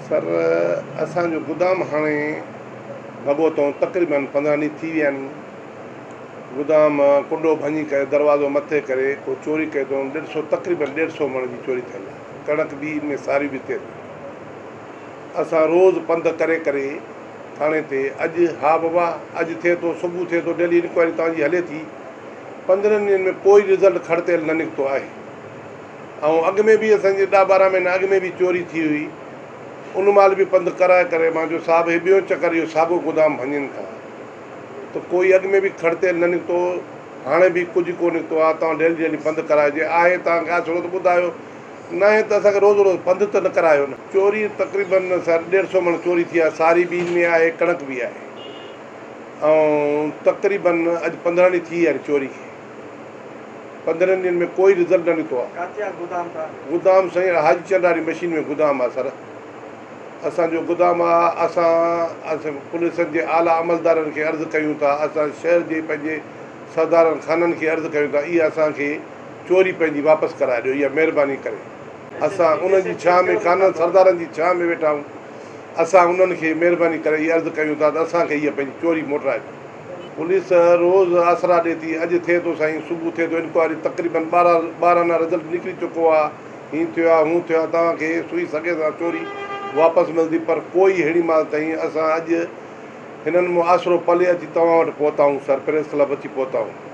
Sir असांजो गोदाम हाणे भॻो अथऊं तक़रीबन 15 ॾींहं थी विया आहिनि। गोदाम कुंडो भञी करे दरवाज़ो मथे करे को चोरी कयो अथऊं। तक़रीबन 150 मण जी चोरी थियल आहे। कणक बि में सारी बि थिए थी। असां रोज़ पंधु करे करे थाणे ते अॼु हा बाबा अॼु थिए थो, सुबुह थिए थो, डेली इंक्वायरी तव्हांजी हले थी। 15 ॾींहंनि में कोई रिज़ल्ट खड़ितल न निकितो आहे। ऐं अॻु में बि असांजे 10-12 महीना अॻु में बि चोरी थी हुई। उन महिल बि पंधु कराए करे मां जो साहिबु हे ॿियो चकर इहो साॻियो गोदाम भञनि था त कोई अॻु में बि खड़ितल न निकितो। हाणे बि कुझु कोन निकितो आहे। तव्हां डेली डेली पंधु कराइजे। आहे तव्हांखे थोरो त ॿुधायो, न आहे त असांखे रोज़ु रोज़ु पंधु त न करायो न। चोरी तक़रीबन सर 150 मण चोरी थी आहे। सारी बि में आहे, कणक बि आहे। ऐं तक़रीबन अॼु 15 ॾींहं थी विया आहिनि चोरी खे। 15 ॾींहंनि में कोई रिज़ल्ट न निकितो आहे। गोदाम साईं हाजी चंदारी मशीन में गोदाम आहे सर। असांजो गोदाम आहे। असां पुलिस जे आला अमलदारनि खे अर्ज़ु कयूं था, असां शहर जे पंहिंजे सरदारनि खाननि खे अर्ज़ु कयूं था, इहा असांखे चोरी पंहिंजी वापसि कराए ॾियो, इहा महिरबानी करे। असां उन्हनि जी छांव में काननि सरदारनि जी छांव में वेठा आहियूं। असां उन्हनि खे महिरबानी करे इहा अर्ज़ु कयूं था त असांखे इहा पंहिंजी चोरी मोटाए ॾियो। पुलिस रोज़ु आसरा ॾिए थी। अॼु थिए थो साईं, सुबुह थिए थो, इंक्वायरी तक़रीबन 12 रिज़ल्ट निकिरी चुको आहे। हीअं थियो आहे, हूअं थियो आहे। तव्हांखे सुई सघे सां चोरी वापसि मिलंदी, पर कोई अहिड़ी महिल ताईं असां अॼु हिननि मां आसिरो पले अची तव्हां वटि पहुता आहियूं सर, प्रेस क्लब अची पहुता आहियूं।